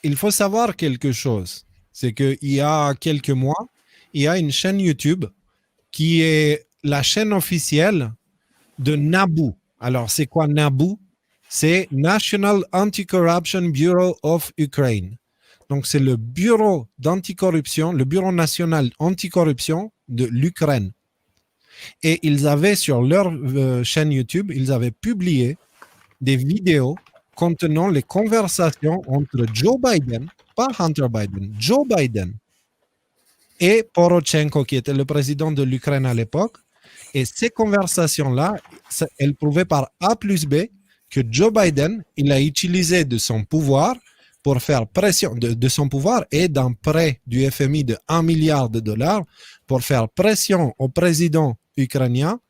il faut savoir quelque chose. C'est qu'il y a quelques mois, il y a une chaîne YouTube qui est la chaîne officielle de NABU. Alors, c'est quoi NABU? C'est National Anti-Corruption Bureau of Ukraine. Donc, c'est le bureau d'anticorruption, le bureau national anticorruption de l'Ukraine. Et ils avaient sur leur chaîne YouTube, ils avaient publié des vidéos contenant les conversations entre Joe Biden, pas Hunter Biden, Joe Biden et Poroshenko, qui était le président de l'Ukraine à l'époque. Et ces conversations-là, elles prouvaient par A plus B que Joe Biden, il a utilisé de son pouvoir pour faire pression, de son pouvoir et d'un prêt du FMI de 1 milliard de dollars pour faire pression au président ukrainien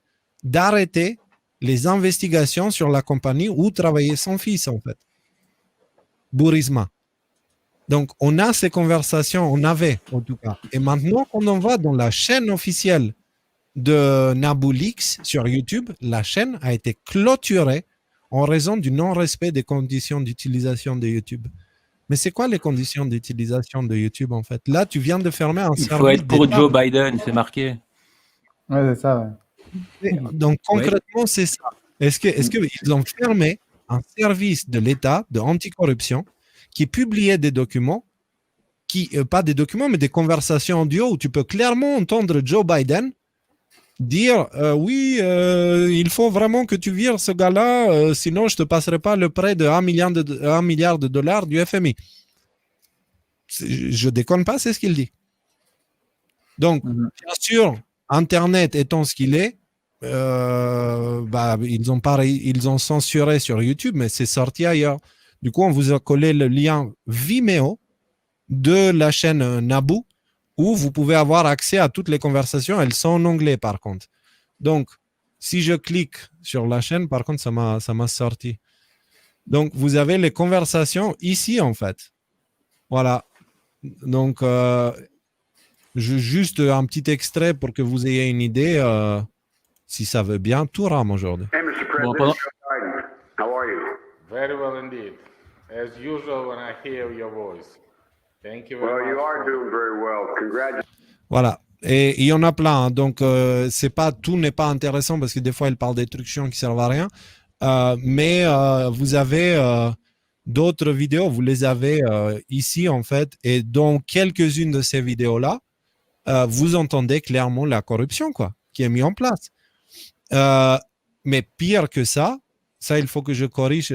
d'arrêter les investigations sur la compagnie où travaillait son fils, en fait, Burisma. Donc, on a ces conversations, on avait en tout cas. Et maintenant qu'on en va dans la chaîne officielle de NABULeaks sur YouTube, la chaîne a été clôturée en raison du non-respect des conditions d'utilisation de YouTube. Mais c'est quoi les conditions d'utilisation de YouTube, en fait? Là, tu viens de fermer un Il service faut être pour d'État. Joe Biden, c'est marqué. Ouais, c'est ça, ouais. Donc, concrètement, c'est ça. Est-ce qu'ils ont fermé un service de l'État de anticorruption qui publiait des documents, pas des documents, mais des conversations audio où tu peux clairement entendre Joe Biden dire oui, il faut vraiment que tu vires ce gars-là, sinon je ne te passerai pas le prêt de 1 milliard de dollars du FMI. Je déconne pas, c'est ce qu'il dit. Donc, bien sûr, Internet étant ce qu'il est, ils ont censuré sur YouTube, mais c'est sorti ailleurs. Du coup, on vous a collé le lien Vimeo de la chaîne NABU où vous pouvez avoir accès à toutes les conversations. Elles sont en anglais, par contre. Donc, si je clique sur la chaîne, par contre, ça m'a sorti. Donc, vous avez les conversations ici, en fait. Voilà. Donc, juste un petit extrait pour que vous ayez une idée, si ça veut bien. Tout rame aujourd'hui. Hey, Mr. President, Bon, Joe Biden, how are you? Very well indeed. As usual when I hear your voice. Thank you very Well, much. you are doing very well. Congratulations. Voilà. Et il y en a plein. Hein. Donc, tout n'est pas intéressant parce que des fois, il parle des trucs chiants qui servent à rien. Mais vous avez d'autres vidéos, vous les avez ici, en fait. Et dans quelques-unes de ces vidéos-là, vous entendez clairement la corruption, quoi, qui est mise en place. Mais pire que ça, il faut que je corrige.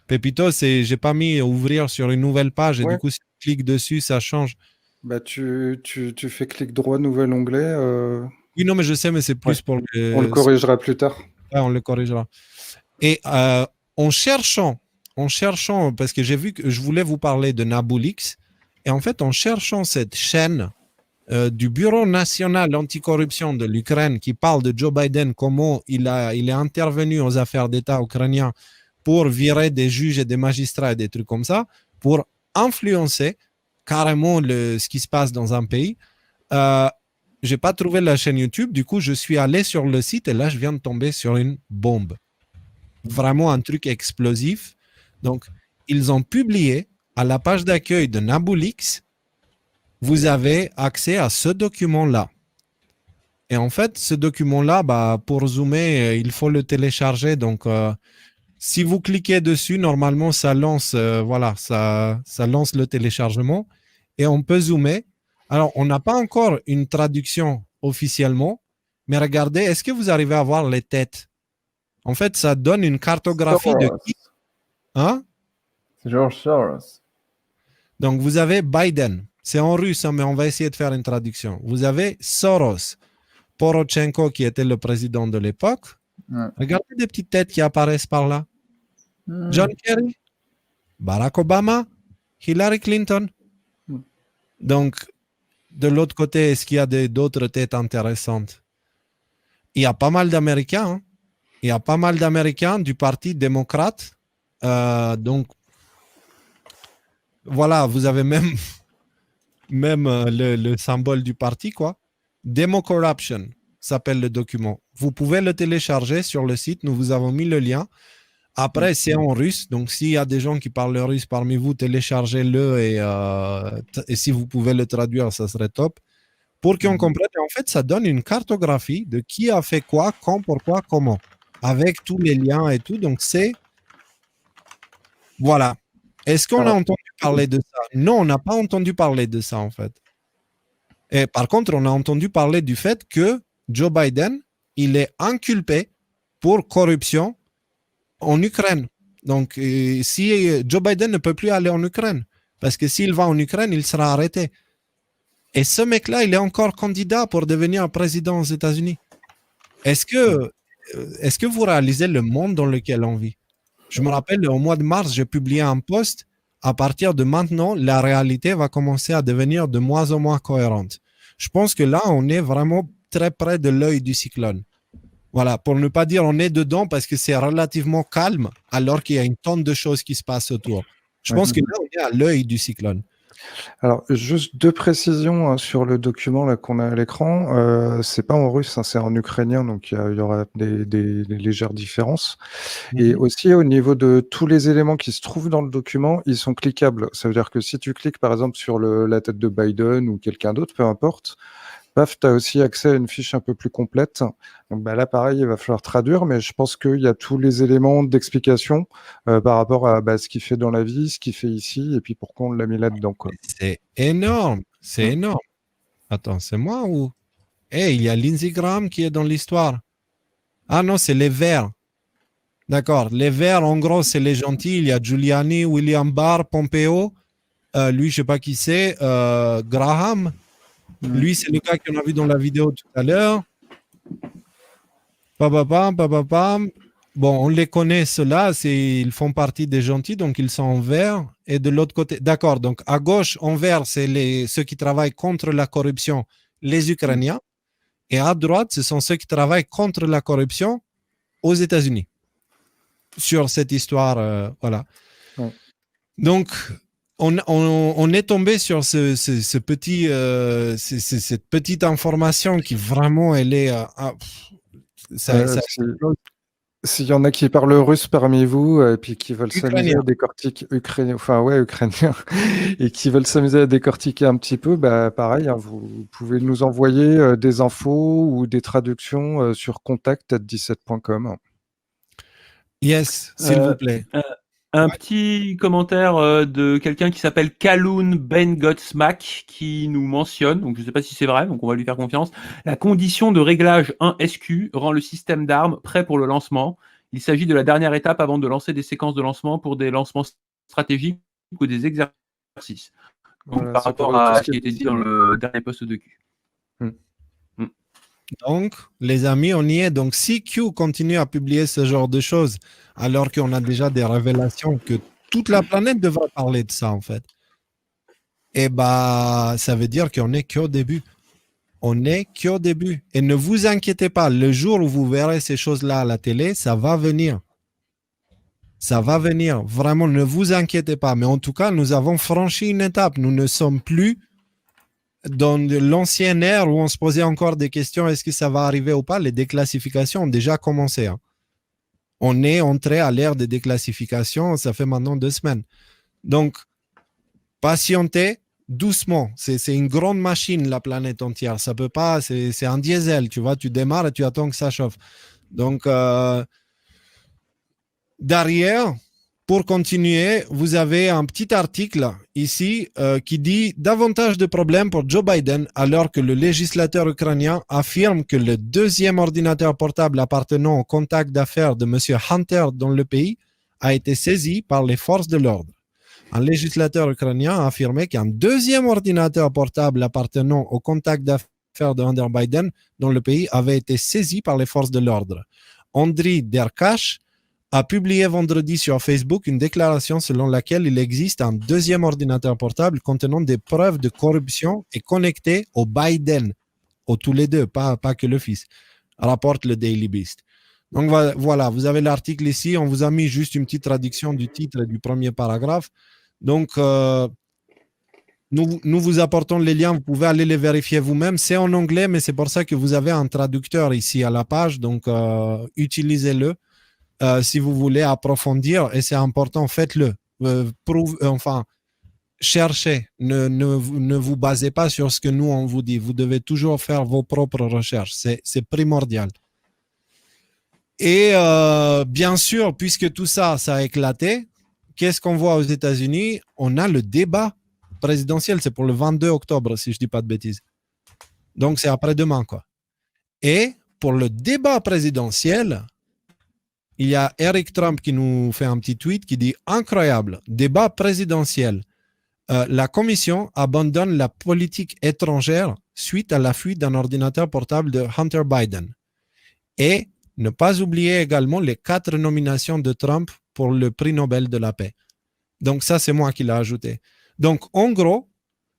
Pépito, j'ai pas mis ouvrir sur une nouvelle page et du coup, si tu cliques dessus, ça change. Bah, tu fais clic droit, nouvel onglet. Oui, non, mais je sais, mais c'est plus pour les... On le corrigera plus tard. Ouais, on le corrigera. Et en cherchant, parce que j'ai vu que je voulais vous parler de NABULeaks, et en fait, en cherchant cette chaîne du Bureau national anticorruption de l'Ukraine qui parle de Joe Biden, comment il est intervenu aux affaires d'État ukrainiens pour virer des juges et des magistrats et des trucs comme ça, pour influencer carrément ce qui se passe dans un pays. Je n'ai pas trouvé la chaîne YouTube, du coup, je suis allé sur le site et là, je viens de tomber sur une bombe. Vraiment un truc explosif. Donc, ils ont publié à la page d'accueil de NABULeaks, vous avez accès à ce document-là. Et en fait, ce document-là, pour zoomer, il faut le télécharger. Donc, si vous cliquez dessus, normalement, ça lance, ça lance le téléchargement et on peut zoomer. Alors, on n'a pas encore une traduction officiellement, mais regardez, est-ce que vous arrivez à voir les têtes? En fait, ça donne une cartographie de qui? Hein? C'est George Soros. Donc, vous avez Biden. C'est en russe, hein, mais on va essayer de faire une traduction. Vous avez Soros, Poroshenko, qui était le président de l'époque. Ouais. Regardez des petites têtes qui apparaissent par là. John Kerry, Barack Obama, Hillary Clinton. Donc, de l'autre côté, est-ce qu'il y a d'autres têtes intéressantes? Il y a pas mal d'Américains. Hein. Il y a pas mal d'Américains du Parti démocrate. Donc, voilà, vous avez même le symbole du parti, quoi. Demo Corruption s'appelle le document. Vous pouvez le télécharger sur le site. Nous vous avons mis le lien. Après, c'est en russe. Donc, s'il y a des gens qui parlent le russe parmi vous, téléchargez-le et si vous pouvez le traduire, ça serait top. Pour qu'on comprenne, en fait, ça donne une cartographie de qui a fait quoi, quand, pourquoi, comment. Avec tous les liens et tout. Donc, c'est... Voilà. Est-ce qu'on a entendu parler de ça? Non, on n'a pas entendu parler de ça, en fait. Et par contre, on a entendu parler du fait que Joe Biden, il est inculpé pour corruption en Ukraine. Donc, si Joe Biden ne peut plus aller en Ukraine, parce que s'il va en Ukraine, il sera arrêté. Et ce mec-là, il est encore candidat pour devenir président aux États-Unis. Est-ce que vous réalisez le monde dans lequel on vit? Je me rappelle, au mois de mars, j'ai publié un post. À partir de maintenant, la réalité va commencer à devenir de moins en moins cohérente. Je pense que là, on est vraiment très près de l'œil du cyclone. Voilà, pour ne pas dire on est dedans parce que c'est relativement calme alors qu'il y a une tonne de choses qui se passent autour. Je pense que là, on est à l'œil du cyclone. Alors, juste 2 précisions sur le document là qu'on a à l'écran. C'est pas en russe, hein, c'est en ukrainien, donc il y aura des légères différences. Et aussi au niveau de tous les éléments qui se trouvent dans le document, ils sont cliquables. Ça veut dire que si tu cliques par exemple sur la tête de Biden ou quelqu'un d'autre, peu importe, paf, tu as aussi accès à une fiche un peu plus complète. Donc là, pareil, il va falloir traduire, mais je pense qu'il y a tous les éléments d'explication par rapport à ce qu'il fait dans la vie, ce qu'il fait ici, et puis pourquoi on l'a mis là-dedans, quoi. C'est énorme, c'est énorme. Attends, c'est moi ou... il y a Lindsey Graham qui est dans l'histoire. Ah non, c'est les Verts. D'accord, les Verts, en gros, c'est les gentils. Il y a Giuliani, William Barr, Pompeo. Lui, je ne sais pas qui c'est. Graham. Lui, c'est le gars qu'on a vu dans la vidéo tout à l'heure. Bon, on les connaît, ceux-là. Ils font partie des gentils, donc ils sont en vert. Et de l'autre côté, d'accord, donc à gauche, en vert, c'est ceux qui travaillent contre la corruption, les Ukrainiens. Et à droite, ce sont ceux qui travaillent contre la corruption aux États-Unis. Sur cette histoire, voilà. Ouais. Donc, on est tombé sur cette petite information qui vraiment, elle est... S'il y en a qui parlent russe parmi vous et puis qui veulent s'amuser à décortiquer ukrainien, et qui veulent s'amuser à décortiquer un petit peu, pareil, hein, vous pouvez nous envoyer des infos ou des traductions sur contact@17.com. Yes, s'il vous plaît. Un petit commentaire de quelqu'un qui s'appelle Kaloun Ben Godsmack qui nous mentionne, donc je ne sais pas si c'est vrai, donc on va lui faire confiance. La condition de réglage 1SQ rend le système d'armes prêt pour le lancement. Il s'agit de la dernière étape avant de lancer des séquences de lancement pour des lancements stratégiques ou des exercices. Donc, voilà, par rapport à ce qui était dit dans le dernier post de Q. Donc, les amis, on y est. Donc, si Q continue à publier ce genre de choses, alors qu'on a déjà des révélations que toute la planète devrait parler de ça, en fait, ça veut dire qu'on n'est qu'au début. On n'est qu'au début. Et ne vous inquiétez pas, le jour où vous verrez ces choses-là à la télé, ça va venir. Ça va venir. Vraiment, ne vous inquiétez pas. Mais en tout cas, nous avons franchi une étape. Nous ne sommes plus dans l'ancienne ère où on se posait encore des questions, est-ce que ça va arriver ou pas? Les déclassifications ont déjà commencé. Hein. On est entré à l'ère des déclassifications, ça fait maintenant 2 semaines. Donc, patientez doucement. C'est une grande machine, la planète entière. Ça peut pas, c'est un diesel, tu vois, tu démarres et tu attends que ça chauffe. Donc, derrière, pour continuer, vous avez un petit article ici qui dit davantage de problèmes pour Joe Biden alors que le législateur ukrainien affirme que le 2e ordinateur portable appartenant au contact d'affaires de M. Hunter dans le pays a été saisi par les forces de l'ordre. Un législateur ukrainien a affirmé qu'un 2e ordinateur portable appartenant au contact d'affaires de Hunter Biden dans le pays avait été saisi par les forces de l'ordre. Andriy Derkach a publié vendredi sur Facebook une déclaration selon laquelle il existe un 2e ordinateur portable contenant des preuves de corruption et connecté au Biden, aux tous les deux, pas que le fils, rapporte le Daily Beast. Donc voilà, vous avez l'article ici, on vous a mis juste une petite traduction du titre et du premier paragraphe. Donc, nous vous apportons les liens, vous pouvez aller les vérifier vous-même. C'est en anglais, mais c'est pour ça que vous avez un traducteur ici à la page, donc utilisez-le. si vous voulez approfondir, et c'est important, faites-le. Cherchez. Ne vous basez pas sur ce que nous, on vous dit. Vous devez toujours faire vos propres recherches. C'est primordial. Et bien sûr, puisque tout ça, ça a éclaté, qu'est-ce qu'on voit aux États-Unis? On a le débat présidentiel. C'est pour le 22 octobre, si je ne dis pas de bêtises. Donc, c'est après-demain, quoi. Et pour le débat présidentiel, il y a Eric Trump qui nous fait un petit tweet qui dit « Incroyable, débat présidentiel. La commission abandonne la politique étrangère suite à la fuite d'un ordinateur portable de Hunter Biden. Et ne pas oublier également les 4 nominations de Trump pour le prix Nobel de la paix. » Donc ça, c'est moi qui l'ai ajouté. Donc en gros,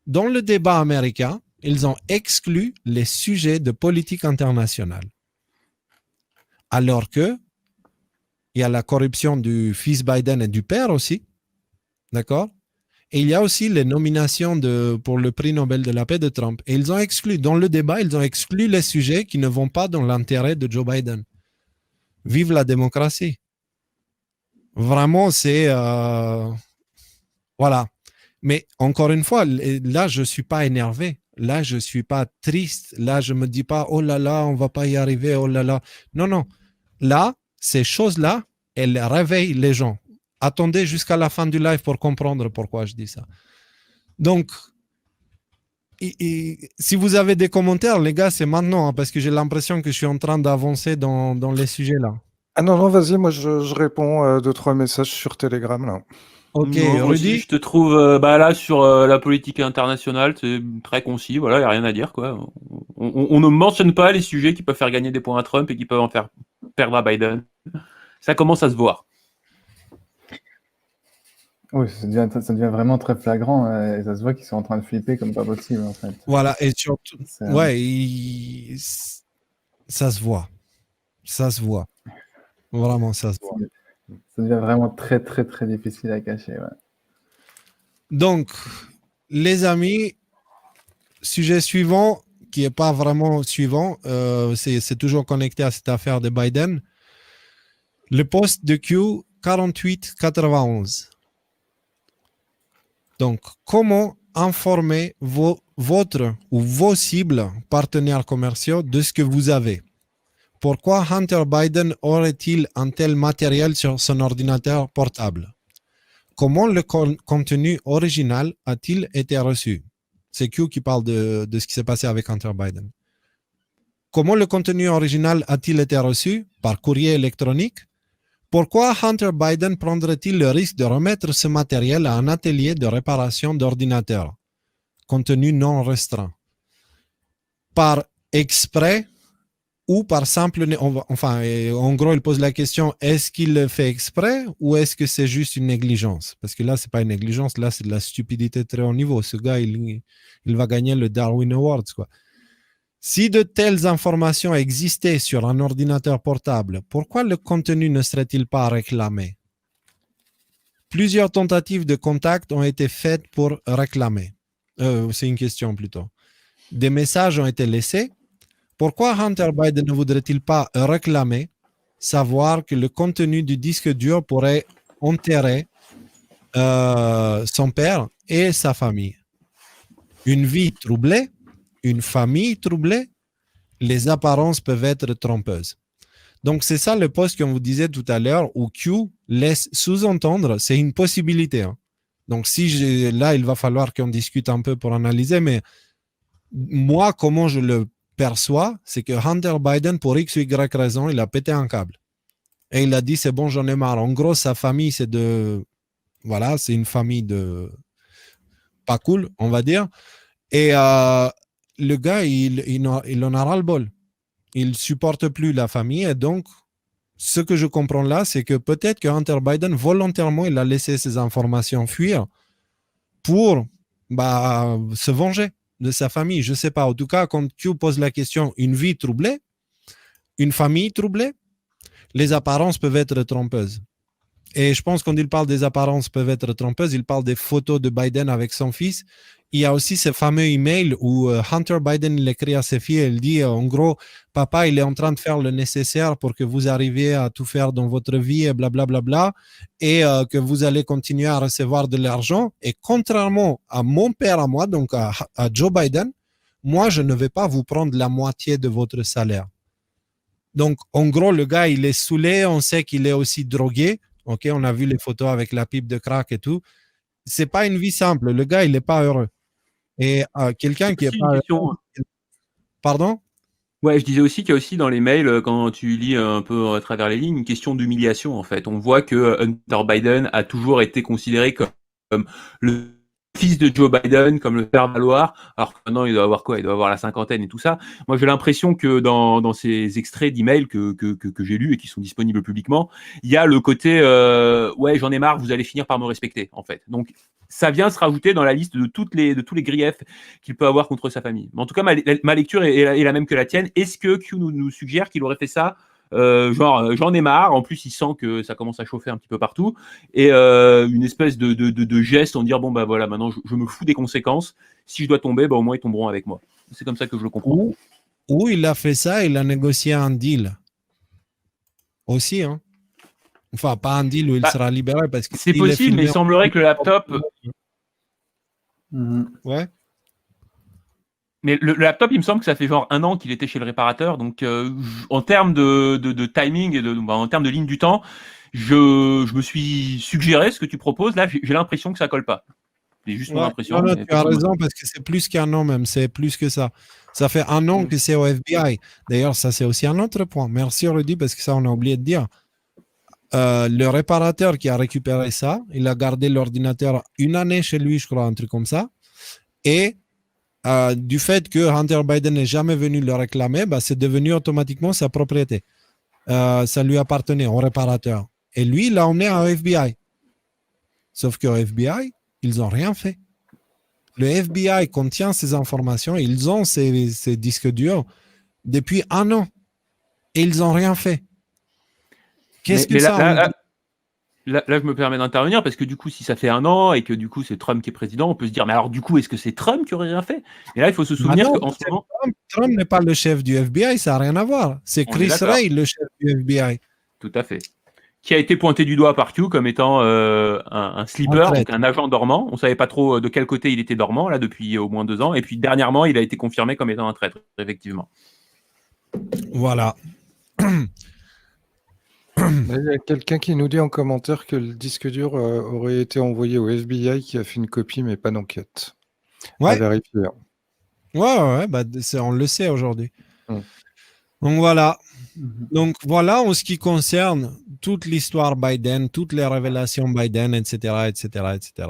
dans le débat américain, ils ont exclu les sujets de politique internationale. Alors que il y a la corruption du fils Biden et du père aussi. D'accord? Et il y a aussi les nominations pour le prix Nobel de la paix de Trump. Et ils ont exclu, dans le débat, ils ont exclu les sujets qui ne vont pas dans l'intérêt de Joe Biden. Vive la démocratie. Vraiment, c'est... Voilà. Mais encore une fois, là, je ne suis pas énervé. Là, je ne suis pas triste. Là, je ne me dis pas, oh là là, on ne va pas y arriver, oh là là. Non, non. Là, ces choses-là, elles réveillent les gens. Attendez jusqu'à la fin du live pour comprendre pourquoi je dis ça. Donc, si vous avez des commentaires, les gars, c'est maintenant, hein, parce que j'ai l'impression que je suis en train d'avancer dans les sujets là. Ah non, non, vas-y, moi je réponds à 2-3 messages sur Telegram là. Ok, Non, Rudy. aussi, je te trouve là sur la politique internationale, c'est très concis, voilà, il n'y a rien à dire, quoi. On ne mentionne pas les sujets qui peuvent faire gagner des points à Trump et qui peuvent en faire perdre à Biden. Ça commence à se voir. Oui, ça devient vraiment très flagrant et ça se voit qu'ils sont en train de flipper comme pas possible en fait. Voilà, et surtout, C'est- ouais, ça se voit. Ça se voit. Vraiment, ça se voit. Ça devient vraiment très très très difficile à cacher. Ouais. Donc, les amis, sujet suivant, qui n'est pas vraiment suivant, c'est toujours connecté à cette affaire de Biden. Le post de Q 4891. Donc, comment informer votre ou vos cibles partenaires commerciaux de ce que vous avez? Pourquoi Hunter Biden aurait-il un tel matériel sur son ordinateur portable? Comment le contenu original a-t-il été reçu? C'est Q qui parle de ce qui s'est passé avec Hunter Biden. Comment le contenu original a-t-il été reçu? Par courrier électronique? Pourquoi Hunter Biden prendrait-il le risque de remettre ce matériel à un atelier de réparation d'ordinateurs? Contenu non restreint. Par exprès ou par simple... Enfin, en gros, il pose la question, est-ce qu'il le fait exprès ou est-ce que c'est juste une négligence? Parce que là, ce n'est pas une négligence, là, c'est de la stupidité très haut niveau. Ce gars, il va gagner le Darwin Awards, quoi. Si de telles informations existaient sur un ordinateur portable, pourquoi le contenu ne serait-il pas réclamé? Plusieurs tentatives de contact ont été faites pour réclamer. C'est une question plutôt. Des messages ont été laissés. Pourquoi Hunter Biden ne voudrait-il pas réclamer, savoir que le contenu du disque dur pourrait enterrer son père et sa famille? Une vie troublée, une famille troublée, les apparences peuvent être trompeuses. Donc, c'est ça le post qu'on vous disait tout à l'heure où Q laisse sous-entendre, c'est une possibilité. Hein. Donc, là, il va falloir qu'on discute un peu pour analyser, mais moi, comment je le perçois, c'est que Hunter Biden, pour X ou Y raison, il a pété un câble. Et il a dit, c'est bon, j'en ai marre. En gros, sa famille, c'est c'est une famille de pas cool, on va dire. Et le gars, il en a ras-le-bol. Il ne supporte plus la famille. Et donc, ce que je comprends là, c'est que peut-être que Hunter Biden, volontairement, il a laissé ces informations fuir pour se venger de sa famille. Je ne sais pas. En tout cas, quand Q pose la question, une vie troublée, une famille troublée, les apparences peuvent être trompeuses. Et je pense quand il parle des apparences peuvent être trompeuses, il parle des photos de Biden avec son fils. Il y a aussi ce fameux email où Hunter Biden il écrit à ses filles, il dit en gros, papa, il est en train de faire le nécessaire pour que vous arriviez à tout faire dans votre vie et blablabla, bla, bla, bla, et que vous allez continuer à recevoir de l'argent. Et contrairement à mon père à moi, donc à Joe Biden, moi, je ne vais pas vous prendre la moitié de votre salaire. Donc, en gros, le gars, il est saoulé, on sait qu'il est aussi drogué. Ok, on a vu les photos avec la pipe de crack et tout. C'est pas une vie simple. Le gars, il n'est pas heureux. Et quelqu'un qui est Aussi pas une question. Pardon? Ouais, je disais aussi qu'il y a aussi dans les mails, quand tu lis un peu à travers les lignes, une question d'humiliation en fait. On voit que Hunter Biden a toujours été considéré comme le fils de Joe Biden, comme le faire valoir, alors que maintenant il doit avoir quoi? Il doit avoir la cinquantaine et tout ça. Moi j'ai l'impression que dans ces extraits d'emails que j'ai lus et qui sont disponibles publiquement, il y a le côté ouais j'en ai marre, vous allez finir par me respecter en fait. Donc ça vient se rajouter dans la liste de tous les griefs qu'il peut avoir contre sa famille. Mais en tout cas, ma lecture est la même que la tienne. Est-ce que Q nous suggère qu'il aurait fait ça j'en ai marre, en plus il sent que ça commence à chauffer un petit peu partout, et une espèce de geste en dire bon bah voilà, maintenant je me fous des conséquences, si je dois tomber, bah, au moins ils tomberont avec moi. C'est comme ça que je le comprends. Ou il a fait ça, il a négocié un deal. Aussi, hein. Enfin, pas un deal où il sera libéré parce que c'est possible, mais il semblerait que le laptop. Ouais. Mais le laptop, il me semble que ça fait genre 1 an qu'il était chez le réparateur. Donc, en termes de timing et en termes de ligne du temps, je me suis suggéré ce que tu proposes. Là, j'ai l'impression que ça colle pas. C'est juste mon impression. Non, tu as raison parce que c'est plus qu'1 an même. C'est plus que ça. Ça fait 1 an que c'est au FBI. D'ailleurs, ça, c'est aussi un autre point. Merci, Rudy, parce que ça, on a oublié de dire. Le réparateur qui a récupéré ça, il a gardé l'ordinateur 1 année chez lui, je crois, un truc comme ça. Et du fait que Hunter Biden n'est jamais venu le réclamer, bah, c'est devenu automatiquement sa propriété. Ça lui appartenait au réparateur. Et lui, il l'a emmené au FBI. Sauf qu'au FBI, ils n'ont rien fait. Le FBI contient ces informations, ils ont ces disques durs depuis 1 an. Et ils n'ont rien fait. Qu'est-ce que ça Là, je me permets d'intervenir parce que du coup, si ça fait 1 an et que du coup, c'est Trump qui est président, on peut se dire, mais alors du coup, est-ce que c'est Trump qui aurait rien fait? Et là, il faut se souvenir qu'en ce moment. Trump n'est pas le chef du FBI, ça n'a rien à voir. C'est Chris Wray, le chef du FBI. Tout à fait. Qui a été pointé du doigt par Q comme étant un sleeper, donc un agent dormant. On ne savait pas trop de quel côté il était dormant, là, depuis au moins 2 ans. Et puis, dernièrement, il a été confirmé comme étant un traître, effectivement. Voilà. Il y a quelqu'un qui nous dit en commentaire que le disque dur aurait été envoyé au FBI qui a fait une copie mais pas d'enquête. Ouais. À vérifier. Ouais, bah, on le sait aujourd'hui. Donc voilà. Donc voilà en ce qui concerne toute l'histoire Biden, toutes les révélations Biden, etc., etc., etc.